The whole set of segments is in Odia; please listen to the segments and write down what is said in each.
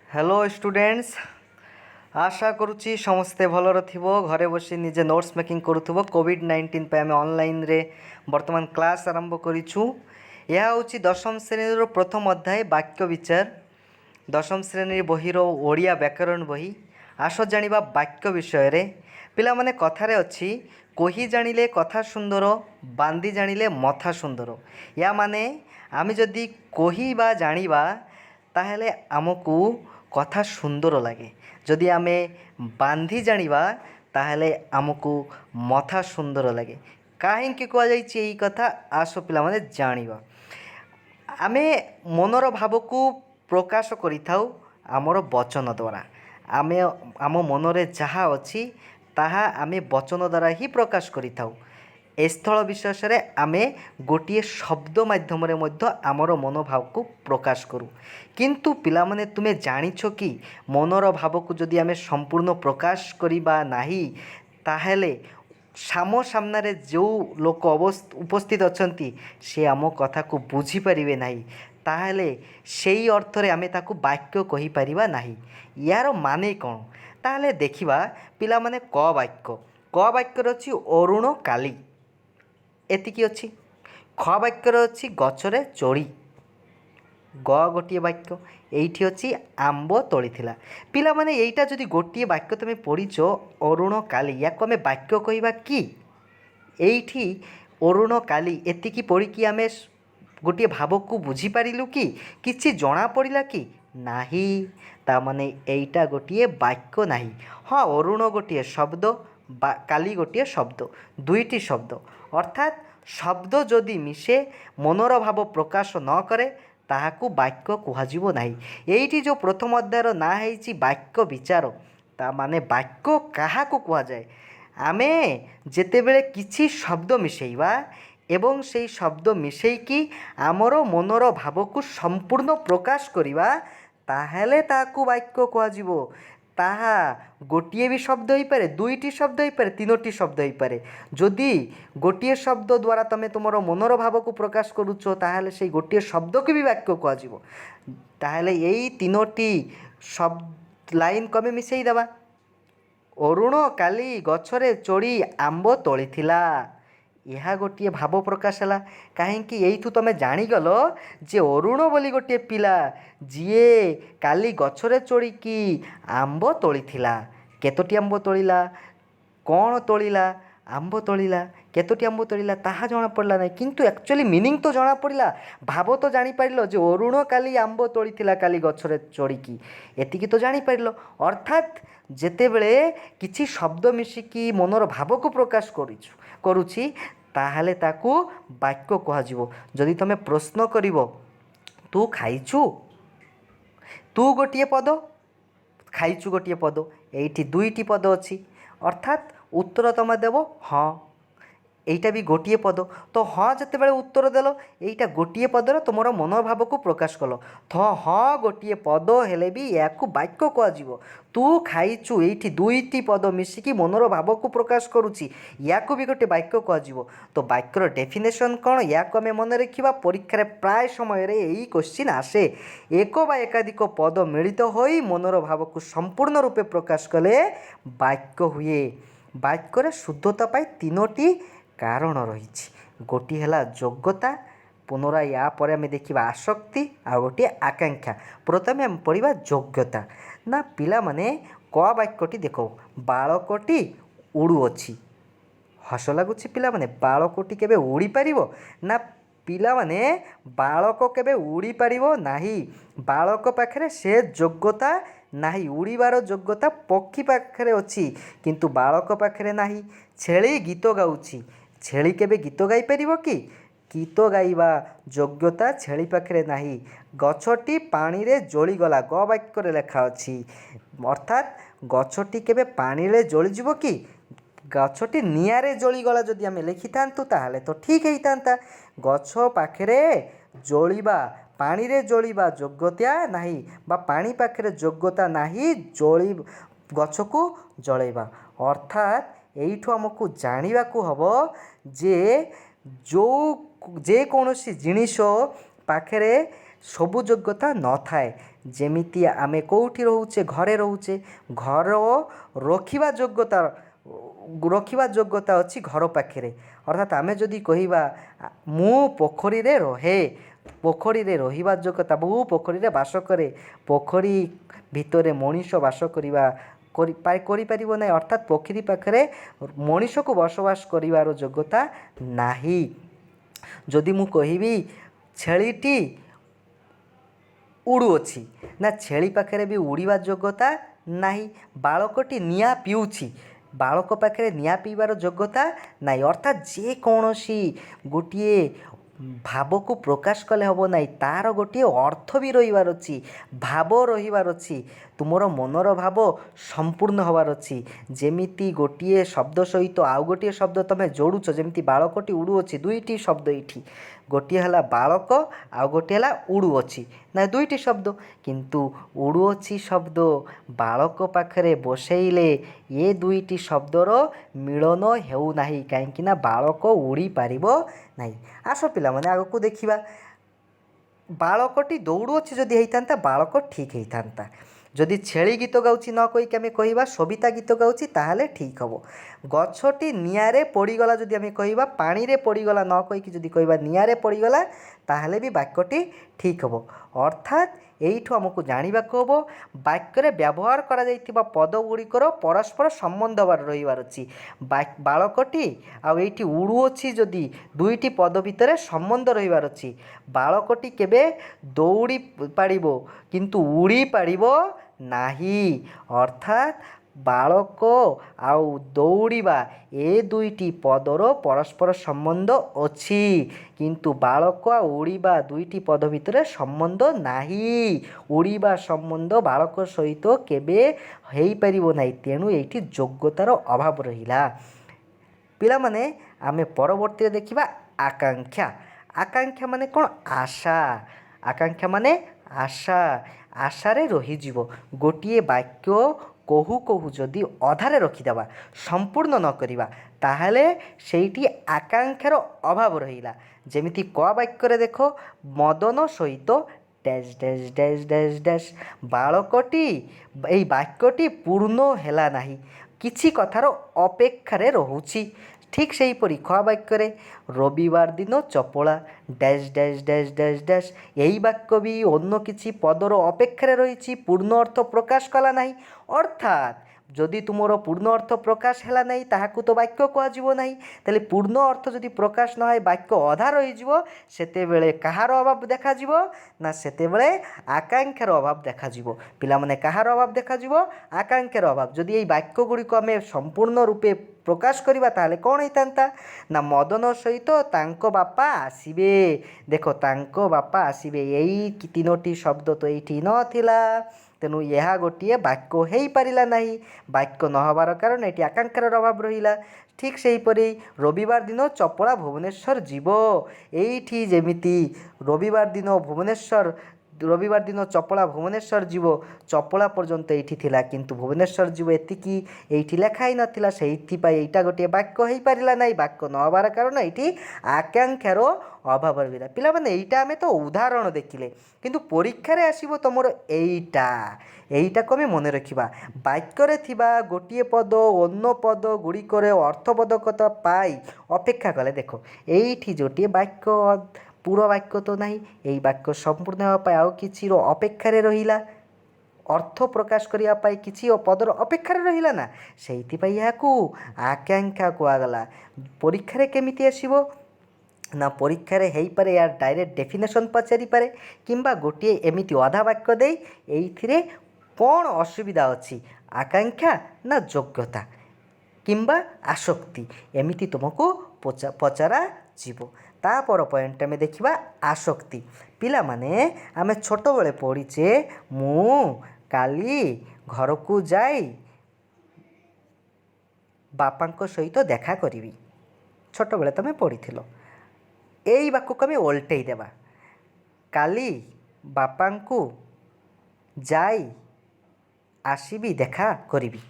Hello students. आशा करुच्ची समस्ते भलर थिबो घरे बसी निजे नोट्स मेकिंग करुथुबो। कोविड-19 पे आम ऑनलाइन रे वर्तमान क्लास आरंभ करिछु। यह होची दशम श्रेणी प्रथम अध्याय वाक्य विचार। दशम श्रेणी बहिर ओडिया व्याकरण बही। आस जानिबा वाक्य विषय रे। पिला माने कथारे अछि कही जानिले कथा सुंदर, बांदी जानिले मथा सुंदर। या माने आमे जदि कही बा जानिबा ताहेले आमको कथा सुंदर लगे। जदि आमे बांधी जानिबा ताहेले आमको मथा सुंदर लगे। काहेकि कह जाइछि एई कथा आसो पिला माने जानिबा। आमे मनर भाव को प्रकाश करिथाउ आमर वचन द्वारा। आमे आम मनरे जहाँ अछि ताहा आमे वचन द्वारा ही प्रकाश करिथाउ। ए स्थल विशेष रे आमे गोटिए शब्द माध्यम रे मध्य आमर मनोभाव को प्रकाश करूँ। किंतु पिला माने तुमे जानिछो कि मनर भाव को जदि आमे संपूर्ण प्रकाश करिबा नाही ताहेले सामो सामने जो लोक उपस्थित अछंती से आम कथा को बुझी परिबे नाही। ताहेले सेई अर्थ रे आमे ताकू वाक्य कहि परिबा नाही। यार माने कोन ताहेले देखिबा पिला माने क वाक्य रछि अरुण काली एतिकी अछि। ख वाक्य रछि गछरे चोरी। ग गोटे वाक्य एइठी अछि आंब तोळीथिला। पिला माने एइटा जदि गोटे वाक्य तुमे पढिचो अरुण काली याको आमे वाक्य कहिबा कि एइठी अरुण काली एतिकी पढिकी आमे गोटे भाव को बुझी पारिलु कि किछि जणा पड़िला कि नाही। ता माने एइटा गोटे वाक्य नाही। हाँ अरुण गोटे शब्द काली गोटे शब्द दुईटी शब्द अर्थात शब्द जदि मिशे मनर भाव प्रकाश न करे ताहाकू वाक्य कुहाजिबो नाही। एइठी जो प्रथम अध्यायर ना हेइछि वाक्य विचार। ता माने वाक्य काहाकू कुहा जाए आमे जेतेबेले किछि शब्द मिसेइबा एवं सेई शब्द मिसेइकी आमर मनर भाव को संपूर्ण प्रकाश करिबा ताहेले ताहाकू वाक्य कुहाजिबो। ताहा गोटिए भी शब्द हो पारे, दुईटी शब्द हो पारे, तीनोटी शब्द हो पारे। जदि गोटिए शब्द द्वारा तमे तुमर मनर भाव को प्रकाश करुचो ताहेले सेई गोटिए शब्द को भी वाक्य कुहाजिबो। ताहेले एई तीनोटी शब्द लाइन कमे मिसेई देबा। अरुण काली गछरे चोरी आंब तोळीथिला। यह गोटे भाव प्रकाश है। कहीं यू तुम जाणीगल जे अरुण बोली गोटे पिला जीए काली गछरे चोरी की आंब तोळीथिला। केतोटी आंब तोळीला, कौन तोळीला, आंब तोळीला, केतोटी आंब तोळीला ताहा जना पड़ला नहीं। किंतु एक्चुअली मीनिंग तो जना पड़ला, भाव तो जानी पारिल जे अरुण काली आंब तोळीथिला काली गछरे चोरी की एतिकी तो जानी पारिल। अर्थात जेतेबेले किछि शब्द मिशिकी मनर भाव को प्रकाश करुछि ताहले ताकू वाक्य कुहाजिबो। जदि तमे प्रश्न करिवो तू खाइछु, तू गोटिए पद, खाइछु गोटिए पद, एइठी दुईटी पद अछि अर्थात उत्तर तमे देबो हाँ। एइटा भी गोटिए पद तो हाँ जेतेबेले उत्तर देल एइटा गोटिए पदर तुमर मनोभाव को प्रकाश कल तो हाँ गोटिए पद हेले भी याकू वाक्य कुहाजिबो। तू खाइछु एइठी दुईटी पद मिशिकी मनर भाव को प्रकाश करुछि याकू भी गोटे वाक्य कुहाजिबो। तो वाक्यर डेफिनेशन कौन याकू आमे मन रखिबा। परीक्षा रे प्राय समय रे एई क्वेश्चन आसे। एक बा एकाधिक पद मिलित होई मनर भाव को संपूर्ण रूपे प्रकाश कले वाक्य हुए। वाक्यर शुद्धता पाई तीनोटी कारण रही। गोटी है योग्यता, पुनराय या पर आम देखा आसक्ति आ गोटे आकांक्षा। प्रथम आम पढ़ा योग्यता ना पिला माने क वाक्यटी देख बालकटी उड़ुअछि। हस लगुच पिला माने बालकटी केबे उड़ी पारिबो ना पिला माने बालक केबे उड़ी पारिबो नाही। बालक पाखरे से योग्यता नाही। उड़ीबार योग्यता पक्षी पाखरे अछि किंतु बालक पाखरे नाही। छेली गीत गाउछि, छेली केबे गीत गाई पारिबो कि? गीत गाइबा योग्यता छेली पाखरे नाही। गछटी पानी रे जोली गला ग वाक्य रे लेखा अछि अर्थात गछटी केबे पानी रे जोली जिवो कि? गछटी निआरे जोली गला जदि आमे लिखि थांतु ताहाले तो ठीक हेई थांता। गछ पाखरे जोलिबा पानी रे जोलिबा योग्यता नाही बा पानी पाखरे योग्यता नाही जोली गछ को जळेबा। अर्थात एइठु हमकु जानिबाकू हबो जे जे कौनसी जिनिस पाखरे सबु योग्यता न थाए। ଯେମିତି ଆମେ କେଉଁଠି ରହୁଛେ, ଘରେ ରହୁଛେ, ଘର ରଖିବା ଯୋଗ୍ୟତା ଅଛି ଘର ପାଖରେ। ଅର୍ଥାତ୍ ଆମେ ଯଦି କହିବା ମୁଁ ପୋଖରୀରେ ରହେ, ପୋଖରୀରେ ରହିବା ଯୋଗ୍ୟତା, ମୁଁ ପୋଖରୀରେ ବାସ କରେ, ପୋଖରୀ ଭିତରେ ମଣିଷ ବାସ କରିପାରିବ ନାହିଁ। ଅର୍ଥାତ୍ ପୋଖରୀ ପାଖରେ ମଣିଷକୁ ବସବାସ କରିବାର ଯୋଗ୍ୟତା ନାହିଁ। ଯଦି ମୁଁ କହିବି ଛେଳିଟି ଉଡ଼ୁଅଛି, ନା ଛେଳି ପାଖରେ ବି ଉଡ଼ିବା ଯୋଗ୍ୟତା ନାହିଁ। ବାଳକଟି ନିଆଁ ପିଉଛି, ବାଳକ ପାଖରେ ନିଆଁ ପିଇବାର ଯୋଗ୍ୟତା ନାହିଁ। ଅର୍ଥାତ୍ ଯେକୌଣସି ଗୋଟିଏ ଭାବକୁ ପ୍ରକାଶ କଲେ ହେବ ନାହିଁ, ତା'ର ଗୋଟିଏ ଅର୍ଥ ବି ରହିବାର ଅଛି, ଭାବ ରହିବାର ଅଛି, ତୁମର ମନର ଭାବ ସମ୍ପୂର୍ଣ୍ଣ ହେବାର ଅଛି। ଯେମିତି ଗୋଟିଏ ଶବ୍ଦ ସହିତ ଆଉ ଗୋଟିଏ ଶବ୍ଦ ତୁମେ ଯୋଡ଼ୁଛ, ଯେମିତି ବାଳକଟି ଉଡ଼ୁଅଛି, ଦୁଇଟି ଶବ୍ଦ ଏଇଠି, ଗୋଟିଏ ହେଲା ବାଳକ, ଆଉ ଗୋଟିଏ ହେଲା ଉଡ଼ୁଅଛି, ନା ଦୁଇଟି ଶବ୍ଦ। କିନ୍ତୁ ଉଡ଼ୁଅଛି ଶବ୍ଦ ବାଳକ ପାଖରେ ବସେଇଲେ ଏ ଦୁଇଟି ଶବ୍ଦର ମିଳନ ହେଉନାହିଁ, କାହିଁକିନା ବାଳକ ଉଡ଼ିପାରିବ ନାହିଁ। ଆସ ପିଲାମାନେ ଆଗକୁ ଦେଖିବା। ବାଳକଟି ଦୌଡ଼ୁଅଛି ଯଦି ହେଇଥାନ୍ତା, ବାଳକ ଠିକ୍ ହେଇଥାନ୍ତା। ଯଦି ଛେଳି ଗୀତ ଗାଉଛି ନ କହିକି ଆମେ କହିବା ସବିତା ଗୀତ ଗାଉଛି, ତାହେଲେ ଠିକ୍ ହେବ। ଗଛଟି ନିଆଁରେ ପଡ଼ିଗଲା ଯଦି ଆମେ କହିବା, ପାଣିରେ ପଡ଼ିଗଲା ନ କହିକି ଯଦି କହିବା ନିଆଁରେ ପଡ଼ିଗଲା, ତାହେଲେ ବି ବାକ୍ୟଟି ଠିକ୍ ହେବ। ଅର୍ଥାତ୍ ଏଇଠୁ ଆମକୁ ଜାଣିବାକୁ ହେବ ବାକ୍ୟରେ ବ୍ୟବହାର କରାଯାଇଥିବା ପଦଗୁଡ଼ିକର ପରସ୍ପର ସମ୍ବନ୍ଧ ରହିବାର ଅଛି। ବାଳକଟି ଆଉ ଏଇଠି ଉଡ଼ୁଅଛି, ଯଦି ଦୁଇଟି ପଦ ଭିତରେ ସମ୍ବନ୍ଧ ରହିବାର ଅଛି। ବାଳକଟି କେବେ ଦୌଡ଼ି ପାରିବ କିନ୍ତୁ ଉଡ଼ି ପାରିବ ନାହିଁ। ଅର୍ଥାତ୍ ବାଳକ ଆଉ ଦୌଡ଼ିବା ଏ ଦୁଇଟି ପଦର ପରସ୍ପର ସମ୍ବନ୍ଧ ଅଛି, କିନ୍ତୁ ବାଳକ ଆଉ ଉଡ଼ିବା ଦୁଇଟି ପଦ ଭିତରେ ସମ୍ବନ୍ଧ ନାହିଁ। ଉଡ଼ିବା ସମ୍ବନ୍ଧ ବାଳକ ସହିତ କେବେ ହେଇପାରିବ ନାହିଁ, ତେଣୁ ଏଇଠି ଯୋଗ୍ୟତାର ଅଭାବ ରହିଲା। ପିଲାମାନେ ଆମେ ପରବର୍ତ୍ତୀରେ ଦେଖିବା ଆକାଂକ୍ଷା। ଆକାଂକ୍ଷା ମାନେ କ'ଣ? ଆଶା। ଆକାଂକ୍ଷା ମାନେ ଆଶା। ଆଶାରେ ରହିଯିବ। ଗୋଟିଏ ବାକ୍ୟ କହୁ କହୁ ଯଦି ଅଧାରେ ରଖିଦେବା, ସମ୍ପୂର୍ଣ୍ଣ ନ କରିବା, ତାହେଲେ ସେଇଠି ଆକାଂକ୍ଷାର ଅଭାବ ରହିଲା। ଯେମିତି କ ବାକ୍ୟରେ ଦେଖ, ମଦନ ସହିତ dash dash dash dash dash, ବାଳକଟି, ଏହି ବାକ୍ୟଟି ପୂର୍ଣ୍ଣ ହେଲା ନାହିଁ, କିଛି କଥାର ଅପେକ୍ଷାରେ ରହୁଛି। ଠିକ୍ ସେହିପରି ଖ ବାକ୍ୟରେ ରବିବାର ଦିନ Chapala dash dash dash dash dash, ଏହି ବାକ୍ୟ ବି ଅନ୍ୟ କିଛି ପଦର ଅପେକ୍ଷାରେ ରହିଛି, ପୂର୍ଣ୍ଣ ଅର୍ଥ ପ୍ରକାଶ କଲା ନାହିଁ। ଅର୍ଥାତ୍ ଯଦି ତୁମର ପୂର୍ଣ୍ଣ ଅର୍ଥ ପ୍ରକାଶ ହେଲା ନାହିଁ, ତାହାକୁ ତ ବାକ୍ୟ କୁହାଯିବ ନାହିଁ। ତାହେଲେ ପୂର୍ଣ୍ଣ ଅର୍ଥ ଯଦି ପ୍ରକାଶ ନ ହୁଏ, ବାକ୍ୟ ଅଧା ରହିଯିବ, ସେତେବେଳେ କାହାର ଅଭାବ ଦେଖାଯିବ? ନା ସେତେବେଳେ ଆକାଂକ୍ଷାର ଅଭାବ ଦେଖାଯିବ। ପିଲାମାନେ କାହାର ଅଭାବ ଦେଖାଯିବ? ଆକାଂକ୍ଷାର ଅଭାବ। ଯଦି ଏହି ବାକ୍ୟ ଗୁଡ଼ିକୁ ଆମେ ସମ୍ପୂର୍ଣ୍ଣ ରୂପେ ପ୍ରକାଶ କରିବା, ତାହେଲେ କ'ଣ ହେଇଥାନ୍ତା? ନା ମଦନ ସହିତ ତାଙ୍କ ବାପା ଆସିବେ। ଦେଖ, ତାଙ୍କ ବାପା ଆସିବେ, ଏଇ ତିନୋଟି ଶବ୍ଦ ତ ଏଇଠି ନଥିଲା, ତେଣୁ ଏହା ଗୋଟିଏ ବାକ୍ୟ ହେଇପାରିଲା ନାହିଁ। ବାକ୍ୟ ନ ହେବାର କାରଣ ଏଠି ଆକାଂକ୍ଷାର ଅଭାବ ରହିଲା। ଠିକ୍ ସେହିପରି ରବିବାର ଦିନ ଚପଳା ଭୁବନେଶ୍ୱର ଯିବ, ଏଇଠି ଯେମିତି ରବିବାର ଦିନ ଚପଳା ଭୁବନେଶ୍ୱର ଯିବ, ଚପଳା ପର୍ଯ୍ୟନ୍ତ ଏଇଠି ଥିଲା, କିନ୍ତୁ ଭୁବନେଶ୍ୱର ଯିବ ଏତିକି ଏଇଠି ଲେଖା ହେଇନଥିଲା, ସେଇଥିପାଇଁ ଏଇଟା ଗୋଟିଏ ବାକ୍ୟ ହେଇପାରିଲା ନାହିଁ। ବାକ୍ୟ ନ ହେବାର କାରଣ ଏଇଠି ଆକାଂକ୍ଷାର ଅଭାବ ରହିଲା। ପିଲାମାନେ ଏଇଟା ଆମେ ତ ଉଦାହରଣ ଦେଖିଲେ, କିନ୍ତୁ ପରୀକ୍ଷାରେ ଆସିବ ତୁମର ଏଇଟାକୁ ଆମେ ମନେ ରଖିବା। ବାକ୍ୟରେ ଥିବା ଗୋଟିଏ ପଦ ଅନ୍ୟ ପଦ ଗୁଡ଼ିକରେ ଅର୍ଥବୋଧକତା ପାଇ ଅପେକ୍ଷା କଲେ, ଦେଖ ଏଇଠି ଗୋଟିଏ ବାକ୍ୟ, ପୁରା ବାକ୍ୟ ତ ନାହିଁ, ଏହି ବାକ୍ୟ ସମ୍ପୂର୍ଣ୍ଣ ହେବା ପାଇଁ ଆଉ କିଛିର ଅପେକ୍ଷାରେ ରହିଲା, ଅର୍ଥ ପ୍ରକାଶ କରିବା ପାଇଁ କିଛି ପଦର ଅପେକ୍ଷାରେ ରହିଲା ନା, ସେଇଥିପାଇଁ ଏହାକୁ ଆକାଂକ୍ଷା କୁହାଗଲା। ପରୀକ୍ଷାରେ କେମିତି ଆସିବ? ନା ପରୀକ୍ଷାରେ ହେଇପାରେ ୟାର ଡାଇରେକ୍ଟ ଡେଫିନେସନ୍ ପଚାରିପାରେ, କିମ୍ବା ଗୋଟିଏ ଏମିତି ଅଧା ବାକ୍ୟ ଦେଇ ଏଇଥିରେ କ'ଣ ଅସୁବିଧା ଅଛି, ଆକାଂକ୍ଷା ନା ଯୋଗ୍ୟତା କିମ୍ବା ଆସକ୍ତି, ଏମିତି ତୁମକୁ ପଚରାଯିବ। ତାପର ପଏଣ୍ଟ ଆମେ ଦେଖିବା ଆସକ୍ତି। ପିଲାମାନେ ଆମେ ଛୋଟବେଳେ ପଢ଼ିଛେ, ମୁଁ କାଲି ଘରକୁ ଯାଇ ବାପାଙ୍କ ସହିତ ଦେଖା କରିବି। ଛୋଟବେଳେ ତୁମେ ପଢ଼ିଥିଲ। ଏଇ ବାକ୍ୟକୁ ଆମେ ଓଲଟେଇ ଦେବା, କାଲି ବାପାଙ୍କୁ ଯାଇ ଆସିବି, ଦେଖା କରିବି।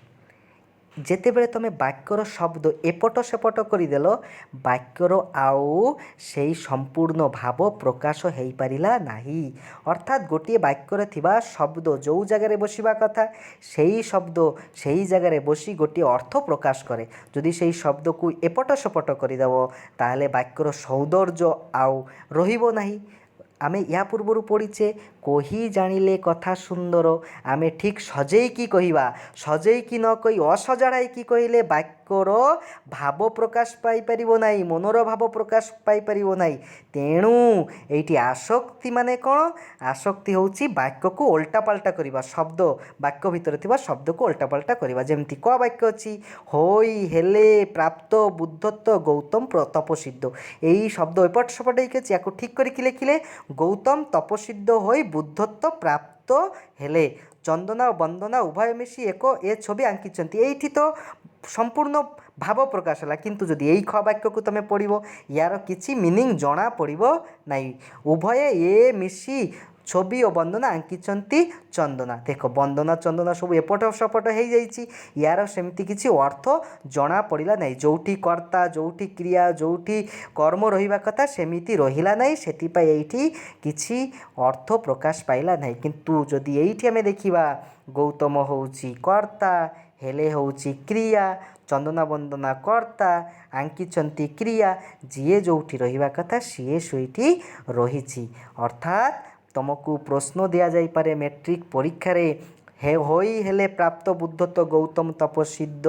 ଯେତେବେଳେ ତୁମେ ବାକ୍ୟର ଶବ୍ଦ ଏପଟ ସେପଟ କରିଦେଲ ବାକ୍ୟର ଆଉ ସେଇ ସମ୍ପୂର୍ଣ୍ଣ ଭାବ ପ୍ରକାଶ ହୋଇପାରିଲା ନାହିଁ। ଅର୍ଥାତ୍ ଗୋଟିଏ ବାକ୍ୟରେ ଥିବା ଶବ୍ଦ ଯେଉଁ ଜାଗାରେ ବସିବା କଥା ସେଇ ଶବ୍ଦ ସେଇ ଜାଗାରେ ବସି ଗୋଟିଏ ଅର୍ଥ ପ୍ରକାଶ କରେ। ଯଦି ସେଇ ଶବ୍ଦକୁ ଏପଟ ସେପଟ କରିଦେବ ତାହେଲେ ବାକ୍ୟର ସୌନ୍ଦର୍ଯ୍ୟ ଆଉ ରହିବ ନାହିଁ। ଆମେ ୟା ପୂର୍ବରୁ ପଢ଼ିଛେ କହି ଜାଣିଲେ କଥା ସୁନ୍ଦର। ଆମେ ଠିକ୍ ସଜେଇକି କହିବା, ସଜେଇକି ନ କହି ଅସଜଡ଼ାଇକି କହିଲେ ବାକ୍ୟର ଭାବ ପ୍ରକାଶ ପାଇପାରିବ ନାହିଁ, ମନର ଭାବ ପ୍ରକାଶ ପାଇପାରିବ ନାହିଁ। ତେଣୁ ଏଇଠି ଆସକ୍ତି ମାନେ କ'ଣ? ଆସକ୍ତି ହେଉଛି ବାକ୍ୟକୁ ଓଲଟାପାଲଟା କରିବା, ଶବ୍ଦ ବାକ୍ୟ ଭିତରେ ଥିବା ଶବ୍ଦକୁ ଓଲଟାପାଲଟା କରିବା। ଯେମିତି କ ବାକ୍ୟ ଅଛି ହୋଇ ହେଲେ ପ୍ରାପ୍ତ ବୁଦ୍ଧତ୍ୱ ଗୌତମ ତପସିଦ୍ଧ। ଏଇ ଶବ୍ଦ ଏପଟ ସେପଟ ହେଇକି ଅଛି, ୟାକୁ ଠିକ୍ କରିକି ଲେଖିଲେ ଗୌତମ ତପସିଦ୍ଧ ହୋଇ ବୁଦ୍ଧତ୍ୱ ପ୍ରାପ୍ତ ହେଲେ। ଚନ୍ଦନା ଓ ବନ୍ଦନା ଉଭୟ ମିଶି ଏକ ଏ ଛବି ଆଙ୍କିଛନ୍ତି। ଏଇଠି ତ ସମ୍ପୂର୍ଣ୍ଣ ଭାବ ପ୍ରକାଶ ହେଲା, କିନ୍ତୁ ଯଦି ଏଇ ଖ ବାକ୍ୟକୁ ତୁମେ ପଢ଼ିବ ୟାର କିଛି ମିନିଂ ଜଣା ପଡ଼ିବ ନାହିଁ। ଉଭୟ ଏ ମିଶି ଛବି ଓ ବନ୍ଦନା ଆଙ୍କିଛନ୍ତି ଚନ୍ଦନା। ଦେଖ ବନ୍ଦନା ଚନ୍ଦନା ସବୁ ଏପଟ ସେପଟ ହେଇଯାଇଛି, ୟାର ସେମିତି କିଛି ଅର୍ଥ ଜଣା ପଡ଼ିଲା ନାହିଁ। ଯେଉଁଠି କର୍ତ୍ତା ଯେଉଁଠି କ୍ରିୟା ଯେଉଁଠି କର୍ମ ରହିବା କଥା ସେମିତି ରହିଲା ନାହିଁ, ସେଥିପାଇଁ ଏଇଠି କିଛି ଅର୍ଥ ପ୍ରକାଶ ପାଇଲା ନାହିଁ। କିନ୍ତୁ ଯଦି ଏଇଠି ଆମେ ଦେଖିବା ଗୌତମ ହେଉଛି କର୍ତ୍ତା, ହେଲେ ହେଉଛି କ୍ରିୟା, ଚନ୍ଦନା ବନ୍ଦନା କର୍ତ୍ତା, ଆଙ୍କିଛନ୍ତି କ୍ରିୟା, ଯିଏ ଯେଉଁଠି ରହିବା କଥା ସିଏ ସେଇଠି ରହିଛି। ଅର୍ଥାତ୍ ତୁମକୁ ପ୍ରଶ୍ନ ଦିଆଯାଇପାରେ ମେଟ୍ରିକ୍ ପରୀକ୍ଷାରେ ହୋଇ ହେଲେ ପ୍ରାପ୍ତ ବୁଦ୍ଧତ୍ୱ ଗୌତମ ତପସିଦ୍ଧ,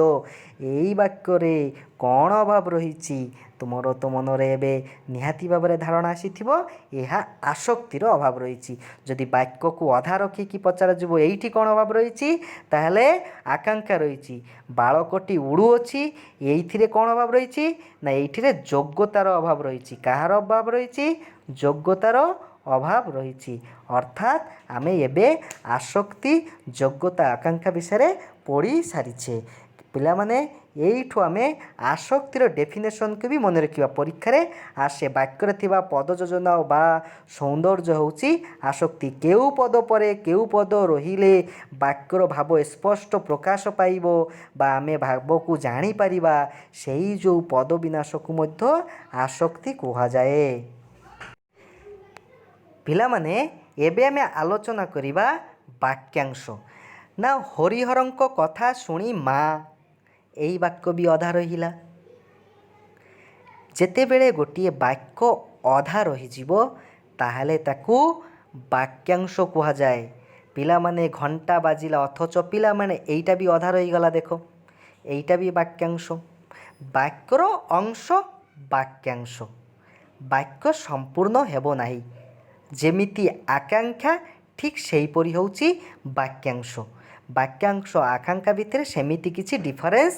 ଏଇ ବାକ୍ୟରେ କ'ଣ ଅଭାବ ରହିଛି? ତୁମର ତ ମନରେ ଏବେ ନିହାତି ଭାବରେ ଧାରଣା ଆସିଥିବ ଏହା ଆସକ୍ତିର ଅଭାବ ରହିଛି। ଯଦି ବାକ୍ୟକୁ ଅଧା ରଖିକି ପଚରାଯିବ ଏଇଠି କ'ଣ ଅଭାବ ରହିଛି, ତାହେଲେ ଆକାଙ୍କ୍ଷା ରହିଛି। ବାଳକଟି ଉଡ଼ୁଅଛି, ଏଇଥିରେ କ'ଣ ଅଭାବ ରହିଛି? ନା ଏଇଥିରେ ଯୋଗ୍ୟତାର ଅଭାବ ରହିଛି। କାହାର ଅଭାବ ରହିଛି? ଯୋଗ୍ୟତାର ଅଭାବ ରହିଛି। ଅର୍ଥାତ୍ ଆମେ ଏବେ ଆସକ୍ତି ଯୋଗ୍ୟତା ଆକାଙ୍କ୍ଷା ବିଷୟରେ ପଢ଼ି ସାରିଛେ। ପିଲାମାନେ ଏଇଠୁ ଆମେ ଆସକ୍ତିର ଡେଫିନେସନ୍କୁ ବି ମନେ ରଖିବା। ପରୀକ୍ଷାରେ ଆସେ ବାକ୍ୟରେ ଥିବା ପଦ ଯୋଜନା ବା ସୌନ୍ଦର୍ଯ୍ୟ ହେଉଛି ଆସକ୍ତି। କେଉଁ ପଦ ପରେ କେଉଁ ପଦ ରହିଲେ ବାକ୍ୟର ଭାବ ସ୍ପଷ୍ଟ ପ୍ରକାଶ ପାଇବ ବା ଆମେ ଭାବକୁ ଜାଣିପାରିବା, ସେଇ ଯେଉଁ ପଦ ବିନ୍ୟାସକୁ ମଧ୍ୟ ଆସକ୍ତି କୁହାଯାଏ। ପିଲାମାନେ ଏବେ ଆମେ ଆଲୋଚନା କରିବା ବାକ୍ୟାଂଶ। ନା ହରିହରଙ୍କ କଥା ଶୁଣି ମା, ଏଇ ବାକ୍ୟ ବି ଅଧା ରହିଲା। ଯେତେବେଳେ ଗୋଟିଏ ବାକ୍ୟ ଅଧା ରହିଯିବ ତାହେଲେ ତାକୁ ବାକ୍ୟାଂଶ କୁହାଯାଏ। ପିଲାମାନେ ଘଣ୍ଟା ବାଜିଲା ଅଥଚ ପିଲାମାନେ ଏଇଟା ବି ଅଧା ରହିଗଲା, ଦେଖ ଏଇଟା ବି ବାକ୍ୟାଂଶ। ବାକ୍ୟର ଅଂଶ ବାକ୍ୟାଂଶ, ବାକ୍ୟ ସମ୍ପୂର୍ଣ୍ଣ ହେବ ନାହିଁ। ଯେମିତି ଆକାଙ୍କ୍ଷା ଠିକ୍ ସେହିପରି ହେଉଛି ବାକ୍ୟାଂଶ। ବାକ୍ୟାଂଶ ଆକାଙ୍କ୍ଷା ଭିତରେ ସେମିତି କିଛି ଡିଫରେନ୍ସ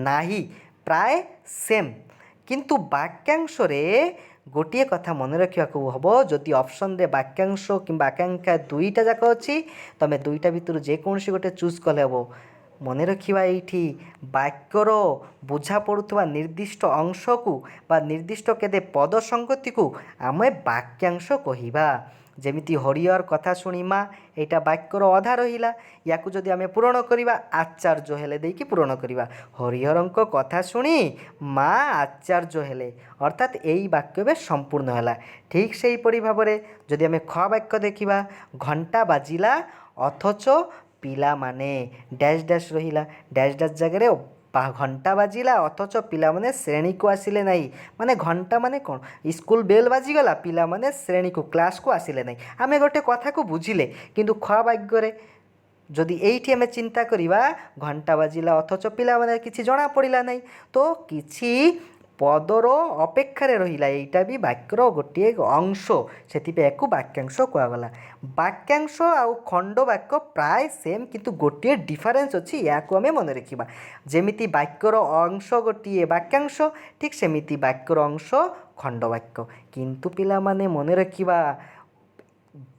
ନାହିଁ, ପ୍ରାୟ ସେମ୍। କିନ୍ତୁ ବାକ୍ୟାଂଶରେ ଗୋଟିଏ କଥା ମନେ ରଖିବାକୁ ହେବ, ଯଦି ଅପସନ୍ରେ ବାକ୍ୟାଂଶ କିମ୍ବା ଆକାଙ୍କ୍ଷା ଦୁଇଟା ଯାକ ଅଛି ତୁମେ ଦୁଇଟା ଭିତରୁ ଯେକୌଣସି ଗୋଟେ ଚୁଜ୍ କଲେ ହେବ। ମନେ ରଖିବା ଏଇଠି ବାକ୍ୟର ବୁଝା ପଡ଼ୁଥିବା ନିର୍ଦ୍ଦିଷ୍ଟ ଅଂଶକୁ ବା ନିର୍ଦ୍ଦିଷ୍ଟ କେତେ ପଦ ସଂଗତିକୁ ଆମେ ବାକ୍ୟାଂଶ କହିବା। ଯେମିତି ହରିହର କଥା ଶୁଣି ମା, ଏଇଟା ବାକ୍ୟର ଅଧା ରହିଲା। ୟାକୁ ଯଦି ଆମେ ପୂରଣ କରିବା ଆଚାର୍ଯ୍ୟ ହେଲେ ଦେଇକି ପୂରଣ କରିବା। ହରିହରଙ୍କ କଥା ଶୁଣି ମା ଆଚାର୍ଯ୍ୟ ହେଲେ, ଅର୍ଥାତ୍ ଏଇ ବାକ୍ୟ ଏବେ ସମ୍ପୂର୍ଣ୍ଣ ହେଲା। ଠିକ୍ ସେହିପରି ଭାବରେ ଯଦି ଆମେ ଖ ବାକ୍ୟ ଦେଖିବା ଘଣ୍ଟା ବାଜିଲା ଅଥଚ ପିଲାମାନେ ଡ୍ୟାସ୍ ଡ୍ୟାସ୍ ରହିଲା। ଡ୍ୟାସ୍ ଡ୍ୟାସ୍ ଜାଗାରେ ଘଣ୍ଟା ବାଜିଲା ଅଥଚ ପିଲାମାନେ ଶ୍ରେଣୀକୁ ଆସିଲେ ନାହିଁ। ମାନେ ଘଣ୍ଟା ମାନେ କ'ଣ? ସ୍କୁଲ ବେଲ୍ ବାଜିଗଲା, ପିଲାମାନେ ଶ୍ରେଣୀକୁ କ୍ଲାସ୍କୁ ଆସିଲେ ନାହିଁ। ଆମେ ଗୋଟେ କଥାକୁ ବୁଝିଲେ, କିନ୍ତୁ ଖ ବାକ୍ୟରେ ଯଦି ଏଇଠି ଆମେ ଚିନ୍ତା କରିବା ଘଣ୍ଟା ବାଜିଲା ଅଥଚ ପିଲାମାନେ କିଛି ଜଣାପଡ଼ିଲା ନାହିଁ, ତ କିଛି ପଦର ଅପେକ୍ଷାରେ ରହିଲା। ଏଇଟା ବି ବାକ୍ୟର ଗୋଟିଏ ଅଂଶ, ସେଥିପାଇଁ ଏହାକୁ ବାକ୍ୟାଂଶ କୁହାଗଲା। ବାକ୍ୟାଂଶ ଆଉ ଖଣ୍ଡ ବାକ୍ୟ ପ୍ରାୟ ସେମ୍, କିନ୍ତୁ ଗୋଟିଏ ଡିଫରେନ୍ସ ଅଛି, ଏହାକୁ ଆମେ ମନେ ରଖିବା। ଯେମିତି ବାକ୍ୟର ଅଂଶ ଗୋଟିଏ ବାକ୍ୟାଂଶ, ଠିକ୍ ସେମିତି ବାକ୍ୟର ଅଂଶ ଖଣ୍ଡ ବାକ୍ୟ। କିନ୍ତୁ ପିଲାମାନେ ମନେ ରଖିବା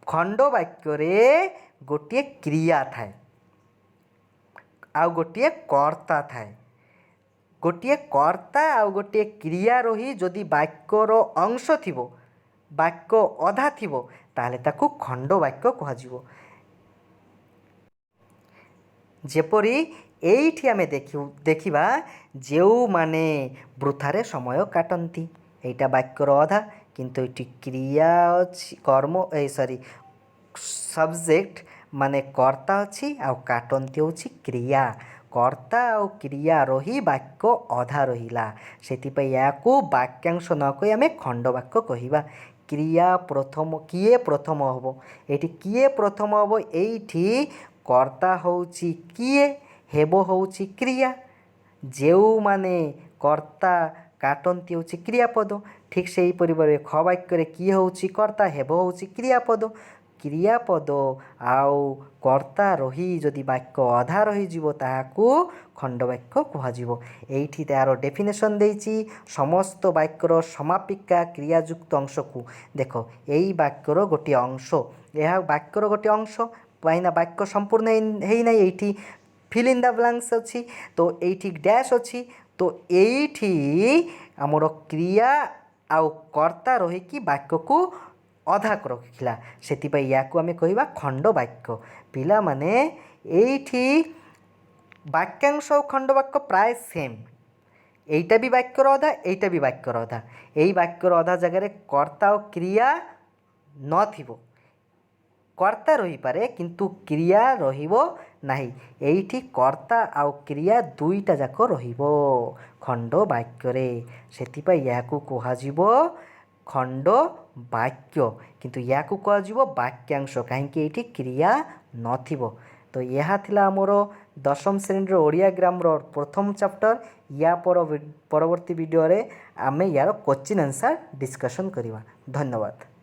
ଖଣ୍ଡ ବାକ୍ୟରେ ଗୋଟିଏ କ୍ରିୟା ଥାଏ ଆଉ ଗୋଟିଏ କର୍ତ୍ତା ଥାଏ। ଗୋଟିଏ କର୍ତ୍ତା ଆଉ ଗୋଟିଏ କ୍ରିୟା ରହି ଯଦି ବାକ୍ୟର ଅଂଶ ଥିବ, ବାକ୍ୟ ଅଧା ଥିବ, ତାହେଲେ ତାକୁ ଖଣ୍ଡ ବାକ୍ୟ କୁହାଯିବ। ଯେପରି ଏଇଠି ଆମେ ଦେଖିବା ଯେଉଁମାନେ ବୃଥାରେ ସମୟ କାଟନ୍ତି, ଏଇଟା ବାକ୍ୟର ଅଧା, କିନ୍ତୁ ଏଠି କ୍ରିୟା ଅଛି, କର୍ମ ସରି ସବଜେକ୍ଟ ମାନେ କର୍ତ୍ତା ଅଛି ଆଉ କାଟନ୍ତି ହେଉଛି କ୍ରିୟା। କର୍ତ୍ତା ଆଉ କ୍ରିୟା ରହି ବାକ୍ୟ ଅଧା ରହିଲା, ସେଥିପାଇଁ ଏହାକୁ ବାକ୍ୟାଂଶ ନ କହି ଆମେ ଖଣ୍ଡବାକ୍ୟ କହିବା। କ୍ରିୟା ପ୍ରଥମ, କିଏ ପ୍ରଥମ ହେବ? ଏଇଠି କିଏ ପ୍ରଥମ ହେବ? ଏଇଠି କର୍ତ୍ତା ହେଉଛି କିଏ, ହେବ ହେଉଛି କ୍ରିୟା। ଯେଉଁମାନେ କର୍ତ୍ତା, କାଟନ୍ତି ହେଉଛି କ୍ରିୟାପଦ। ଠିକ୍ ସେହିପରି ଭାବରେ ଖ ବାକ୍ୟରେ କିଏ ହେଉଛି କର୍ତ୍ତା, ହେବ ହେଉଛି କ୍ରିୟାପଦ। କ୍ରିୟାପଦ ଆଉ କର୍ତ୍ତା ରହି ଯଦି ବାକ୍ୟ ଅଧା ରହିଯିବ ତାହାକୁ ଖଣ୍ଡବାକ୍ୟ କୁହାଯିବ। ଏଇଠି ତା'ର ଡେଫିନେସନ୍ ଦେଇଛି, ସମସ୍ତ ବାକ୍ୟର ସମାପିକା କ୍ରିୟାଯୁକ୍ତ ଅଂଶକୁ। ଦେଖ, ଏଇ ବାକ୍ୟର ଗୋଟିଏ ଅଂଶ, ଏହା ବାକ୍ୟର ଗୋଟିଏ ଅଂଶ, କାହିଁକିନା ବାକ୍ୟ ସମ୍ପୂର୍ଣ୍ଣ ହେଇନାହିଁ, ଏଇଠି ଫିଲ୍ ଇନ୍ ଦ ବ୍ଲାଙ୍କ୍ସ ଅଛି, ତ ଏଇଠି ଡ୍ୟାସ୍ ଅଛି, ତ ଏଇଠି ଆମର କ୍ରିୟା ଆଉ କର୍ତ୍ତା ରହିକି ବାକ୍ୟକୁ ଅଧା ରଖିଲା, ସେଥିପାଇଁ ୟାକୁ ଆମେ କହିବା ଖଣ୍ଡବାକ୍ୟ। ପିଲାମାନେ ଏଇଠି ବାକ୍ୟାଂଶ ଆଉ ଖଣ୍ଡବାକ୍ୟ ପ୍ରାୟ ସେମ୍। এইটা ବି ବାକ୍ୟର ଅଧା, এইଟା ବି ବାକ୍ୟର ଅଧା। এই ବାକ୍ୟର ଅଧା ଜାଗାରେ କର୍ତ୍ତା ଆଉ କ୍ରିୟା ନଥିବ, କର୍ତ୍ତା ରହିପାରେ କିନ୍ତୁ କ୍ରିୟା ରହିବ ନାହିଁ। ଏଇଠି କର୍ତ୍ତା ଆଉ କ୍ରିୟା ଦୁଇଟା ଯାକ ରହିବ ଖଣ୍ଡ ବାକ୍ୟରେ, ସେଥିପାଇଁ ଏହାକୁ କୁହାଯିବ ଖଣ୍ଡ ବାକ୍ୟ, କିନ୍ତୁ ଏହାକୁ କୁହାଯିବ ବାକ୍ୟାଂଶ, କାହିଁକି ଏଇଠି କ୍ରିୟା ନଥିବ। ତ ଏହା ଥିଲା ଆମର ଦଶମ ଶ୍ରେଣୀର ଓଡ଼ିଆ ଗ୍ରାମର ପ୍ରଥମ ଚାପ୍ଟର। ୟା ପରବର୍ତ୍ତୀ ଭିଡ଼ିଓରେ ଆମେ ୟାର କୋଶ୍ଚିନ୍ ଆନ୍ସର୍ ଡିସ୍କସନ୍ କରିବା। ଧନ୍ୟବାଦ।